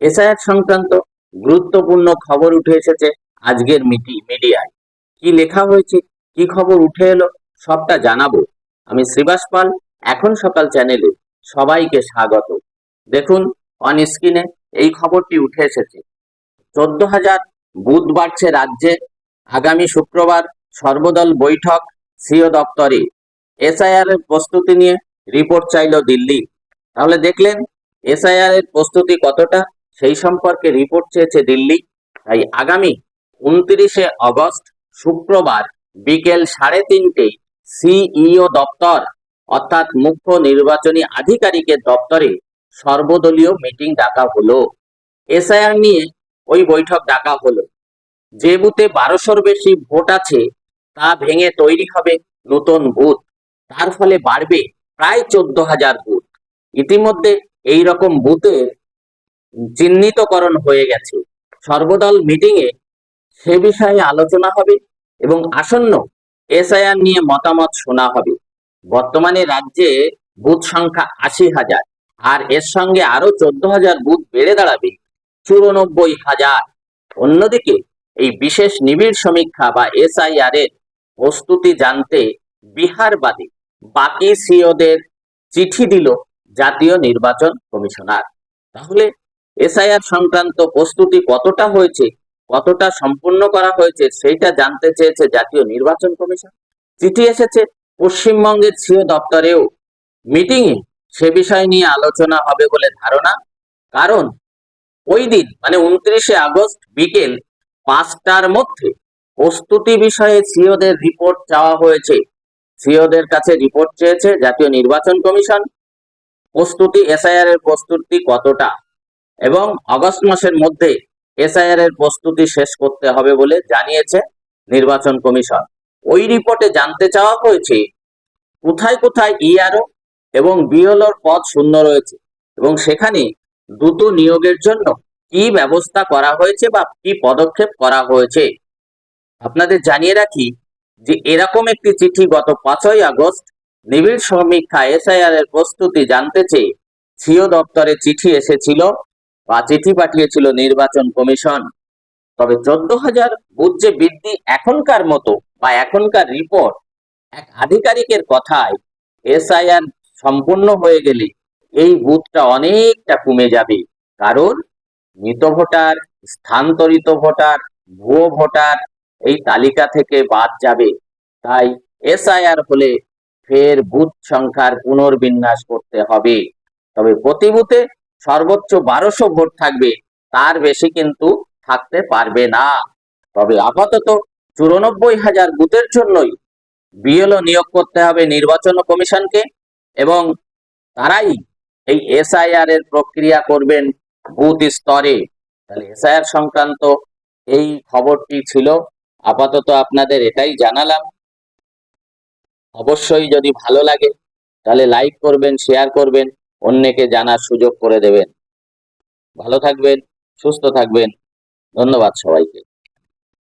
SIR সংক্রান্ত গুরুত্বপূর্ণ খবর উঠে এসেছে আজকের মিডিয়ায়। কি লেখা হয়েছে, কি খবর উঠে এলো, সবটা জানাবো। আমি শ্রীবাস পাল, এখন সকাল চ্যানেলে সবাইকে স্বাগত। দেখুন, অন স্ক্রিনে এই খবরটি উঠে এসেছে। 14,000 বুথ বাড়ছে রাজ্যে। আগামী শুক্রবার সর্বদল বৈঠক সিও দপ্তরে। এসআইআর এর প্রস্তুতি নিয়ে রিপোর্ট চাইল দিল্লি। তাহলে দেখলেন এসআইআর এর প্রস্তুতি কতটা, সেই সম্পর্কে রিপোর্ট চেয়েছে দিল্লি। তাই আগামী 29শে আগস্ট শুক্রবার বিকেল 3:30 সিইও দপ্তর অর্থাৎ মুখ্য নির্বাচনী আধিকারিকের দপ্তরে সর্বদলীয় মিটিং ডাকা হলো। এসআইআর নিয়ে ওই বৈঠক ডাকা হলো। যে বুথে 1200-র বেশি ভোট আছে তা ভেঙে তৈরি হবে নতুন বুথ। তার ফলে বাড়বে প্রায় 14,000 বুথ। ইতিমধ্যে এই রকম বুথের চিহ্নিতকরণ হয়ে গেছে। সর্বদল মিটিংয়ে সে বিষয়ে আলোচনা হবে এবং আসন্ন এসআইআর নিয়ে মতামত শোনা হবে। বর্তমানে রাজ্যে বুথ সংখ্যা 80,000, আর এর সঙ্গে আরো 14,000 বুথ বেড়ে দাঁড়াবে 94,000। অন্যদিকে এই বিশেষ নিবিড় সমীক্ষা বা এসআইআর এর প্রস্তুতি জানতে বিহার বাদে বাকি সিওদের চিঠি দিল জাতীয় নির্বাচন কমিশনার। তাহলে এসআইআর সংক্রান্ত প্রস্তুতি কতটা হয়েছে, কতটা সম্পূর্ণ করা হয়েছে, সেইটা জানতে চেয়েছে জাতীয় নির্বাচন কমিশন। চিঠি এসেছে পশ্চিমবঙ্গের সিও দপ্তরেও। মিটিংয়ে সে বিষয় নিয়ে আলোচনা হবে বলে ধারণা। কারণ ওই দিন মানে 29শে আগস্ট বিকেল 5টার মধ্যে প্রস্তুতি বিষয়ে সিওদের রিপোর্ট চাওয়া হয়েছে। সিওদের কাছে রিপোর্ট চেয়েছে জাতীয় নির্বাচন কমিশন। প্রস্তুতি, এসআইআর এর প্রস্তুতি কতটা, এবং আগস্ট মাসের মধ্যে এসআইআর এর প্রস্তুতি শেষ করতে হবে বলে জানিয়েছে নির্বাচন কমিশন। ওই রিপোর্টে জানতে চাওয়া হয়েছে কোথায় কোথায় ইআরও এবং বিএলওর পদ শূন্য রয়েছে এবং সেখানে দ্রুত নিয়োগের জন্য কি ব্যবস্থা করা হয়েছে বা কি পদক্ষেপ করা হয়েছে। আপনাদের জানিয়ে রাখি যে এরকম একটি চিঠি গত 5ই আগস্ট নিবিড় সমীক্ষা এসআইআর এর প্রস্তুতি জানতে চেয়ে সিও দপ্তরে চিঠি এসেছিল বা চিঠি পাঠিয়েছিল নির্বাচন কমিশন। তবে 14,000 বুথ যে বৃদ্ধি এখনকার মতো বা এখনকার রিপোর্ট, এক আধিকারিকের কথায় এসআইআর সম্পূর্ণ হয়ে গেলে এই বুথটা অনেকটা কমে যাবে। কারণ মৃত ভোটার, স্থানান্তরিত ভোটার, ভুয়ো ভোটার এই তালিকা থেকে বাদ যাবে। তাই এসআইআর হলে ফের বুথ সংখ্যার পুনর্বিন্যাস করতে হবে। তবে প্রতি বুথে সর্বোচ্চ 1200 ভোট থাকবে, তার বেশি কিন্তু থাকতে পারবে না। তবে আপাতত 94,000 বুথের জন্যই বিএলও নিয়োগ করতে হবে নির্বাচন কমিশনকে, এবং তারাই এই এসআইআর এর প্রক্রিয়া করবেন বুথ স্তরে। তাহলে এসআইআর সংক্রান্ত এই খবরটি ছিল। আপাতত আপনাদের এটাই জানালাম। অবশ্যই যদি ভালো লাগে তাহলে লাইক করবেন, শেয়ার করবেন, অন্যকে জানার সুযোগ করে দেবেন। ভালো থাকবেন, সুস্থ থাকবেন। ধন্যবাদ সবাইকে।